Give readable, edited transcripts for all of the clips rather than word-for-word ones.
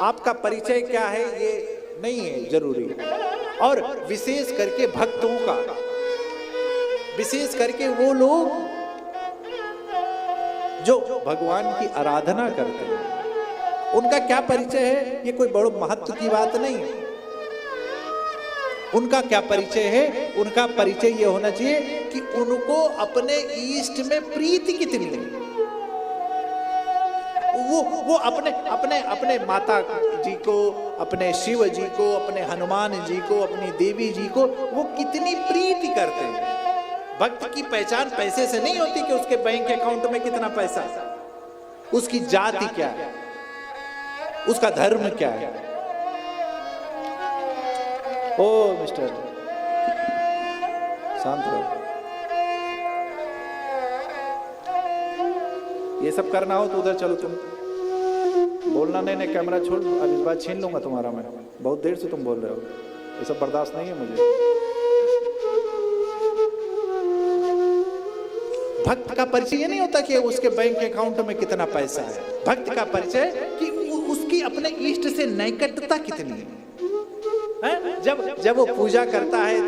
आपका परिचय क्या है ये नहीं है जरूरी, और विशेष करके भक्तों का, विशेष करके वो लोग जो भगवान की आराधना करते हैं, उनका क्या परिचय है, ये कोई बड़ो महत्व की बात नहीं है। उनका क्या परिचय है, उनका परिचय ये होना चाहिए कि उनको अपने इष्ट में प्रीति कितनी है। वो अपने अपने अपने माता जी को, अपने शिव जी को, अपने हनुमान जी को, अपनी देवी जी को वो कितनी प्रीति करते हैं। भक्त की पहचान पैसे से नहीं होती कि उसके बैंक अकाउंट में कितना पैसा है, उसकी जाति क्या है, उसका धर्म क्या है। ओ मिस्टर शांत रहो, ये सब करना हो तो उधर चलो, तुम बोलना नहीं, कैमरा छोड़, अब इस बार छीन लूंगा तुम्हारा मैं, बहुत देर से तुम बोल रहे हो, ये सब बर्दाश्त नहीं है मुझे। भक्त का परिचय ये नहीं होता कि उसके बैंक अकाउंट में कितना पैसा है, भक्त का परिचय कि उसकी अपने इष्ट से नैकटता कितनी है। जब वो पूजा करता है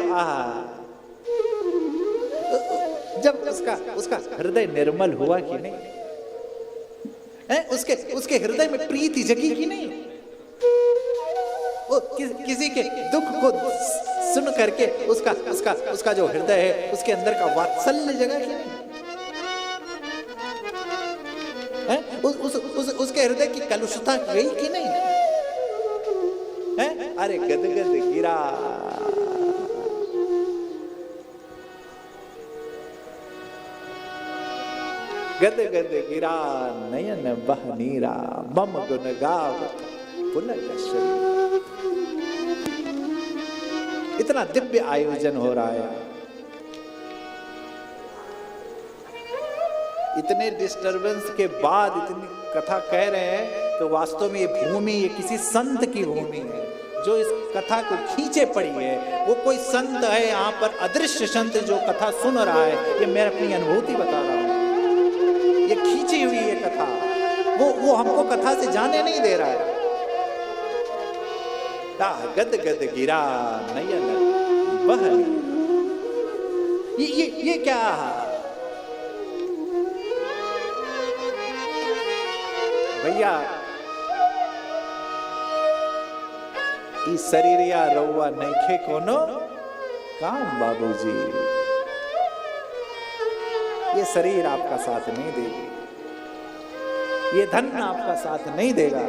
तो जब उसका हृदय निर्मल हुआ कि नहीं, उसके हृदय में प्रीति जगी कि नहीं, वो किसी के दुख को सुन करके उसका जो हृदय है उसके अंदर का वात्सल्य जगा कि नहीं, उसके हृदय की कलुषता गई कि नहीं है? अरे गदगद गिरा, गदगद गिरा नयन बह नीरा, मम गुण गावत पुलक शरीर। इतना दिव्य आयोजन हो रहा है, इतने डिस्टरबेंस के बाद इतनी कथा कह रहे हैं, तो वास्तव में ये भूमि, ये किसी संत की भूमि है जो इस कथा को खींचे पड़ी है। वो कोई संत है यहाँ पर, अदृश्य संत जो कथा सुन रहा है, ये मैं अपनी अनुभूति बता रहा हूँ। ये खींची हुई है कथा, वो हमको कथा से जाने नहीं दे रहा है। गद गद गिरा नयन बह, ये क्या भैया, इस शरीरिया रउआ नइखे कोनो काम बाबूजी, ये शरीर आपका साथ नहीं देगी, ये धन आपका साथ नहीं देगा।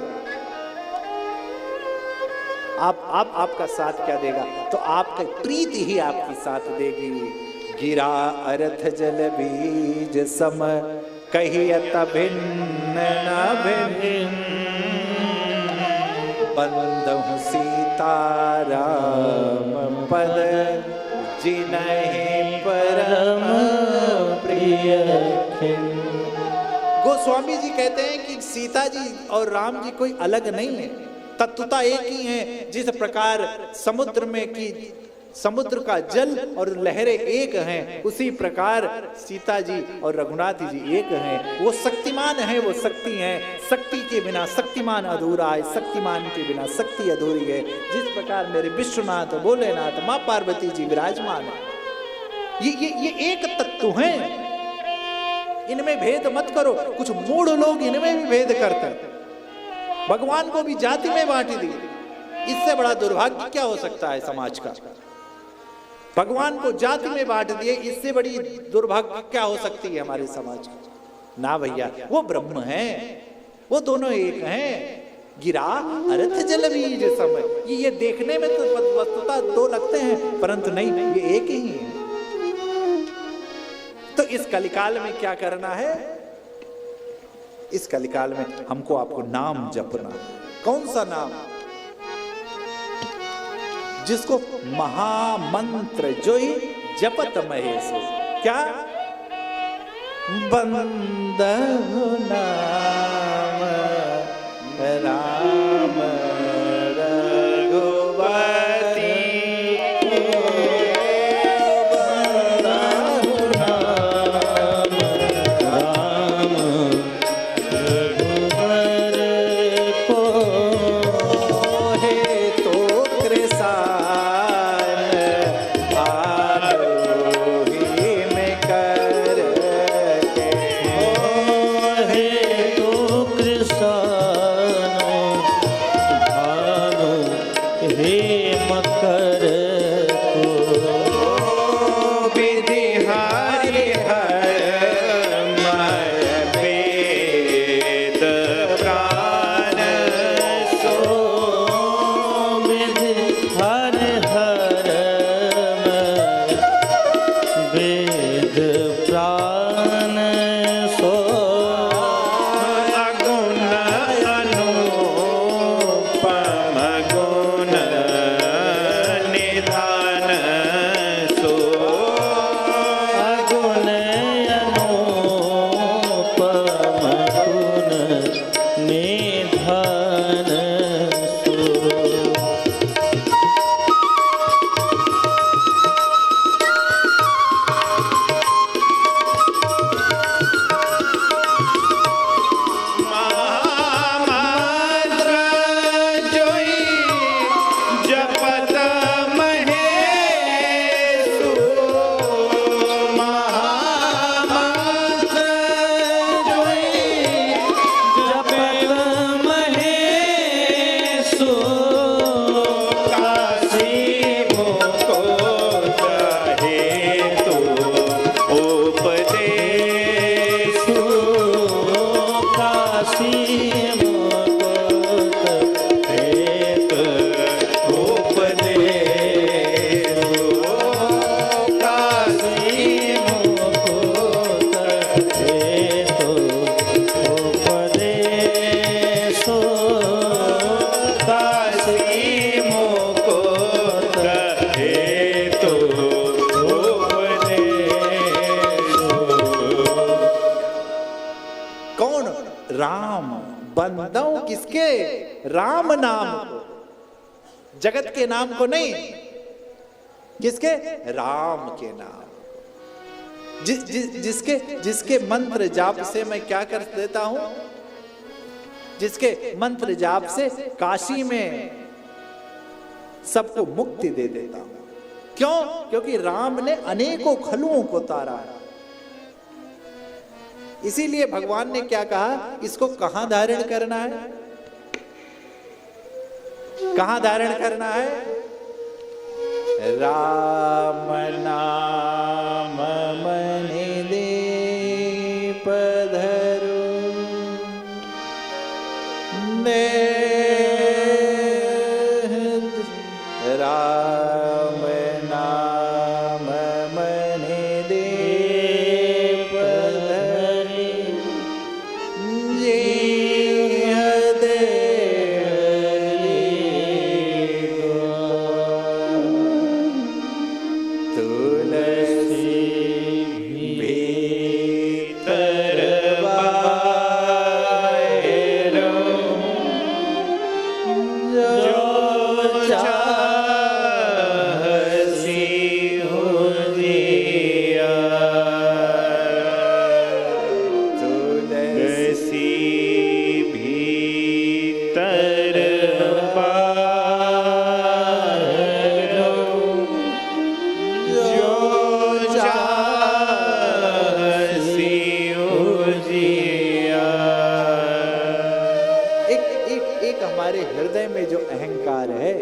आपका साथ क्या देगा, तो आपकी प्रीति ही आपकी साथ देगी। गिरा अर्थ जल बीज सम, कहियत भिन्न न भिन्न, बंधु सीताराम पद जिनहि परम प्रिय। गोस्वामी जी कहते हैं कि सीता जी और राम जी कोई अलग नहीं है, तत्वता एक ही है। जिस प्रकार समुद्र का जल और लहरें एक हैं, उसी प्रकार सीता जी और रघुनाथ जी एक हैं। वो शक्तिमान है, वो शक्ति हैं। शक्ति के बिना शक्तिमान अधूरा है, शक्तिमान के बिना शक्ति अधूरी है। जिस प्रकार मेरे विश्वनाथ भोलेनाथ माँ पार्वती जी विराजमान है, ये एक तत्व हैं, इनमें भेद मत करो। कुछ मूढ़ लोग इनमें भी भेद करते हैं, भगवान को भी जाति में बांट दी। इससे बड़ा दुर्भाग्य क्या हो सकता है समाज का? भगवान को जाति में बांट दिए, इससे बड़ी दुर्भाग्य क्या हो सकती है हमारे समाज की? ना भैया, वो ब्रह्म है, वो दोनों एक हैं। गिरा अर्थ जल बीज सम, ये देखने में तो वस्तुतः दो लगते हैं, परंतु नहीं, ये एक ही है। तो इस कलिकाल में क्या करना है? इस कलिकाल में हमको आपको नाम जपना। कौन सा नाम? जिसको महामंत्र जो ही जपत महेश। क्या? बंदहु नाम राम रघुपति, बंदहु नाम राम रघुवर को किसके? राम नाम को, जगत के नाम को नहीं, किसके? राम के नाम। जिसके मंत्र जाप से मैं क्या कर देता हूं? जिसके मंत्र जाप से काशी में सबको मुक्ति दे देता हूं। क्यों? क्योंकि राम ने अनेकों खलुओं को तारा है। इसीलिए भगवान ने क्या कहा? इसको कहां धारण करना है? कहां धारण करना है? राम नाम मन दीप धरो राम नाम मन दीप धरि एक हमारे हृदय में जो अहंकार है,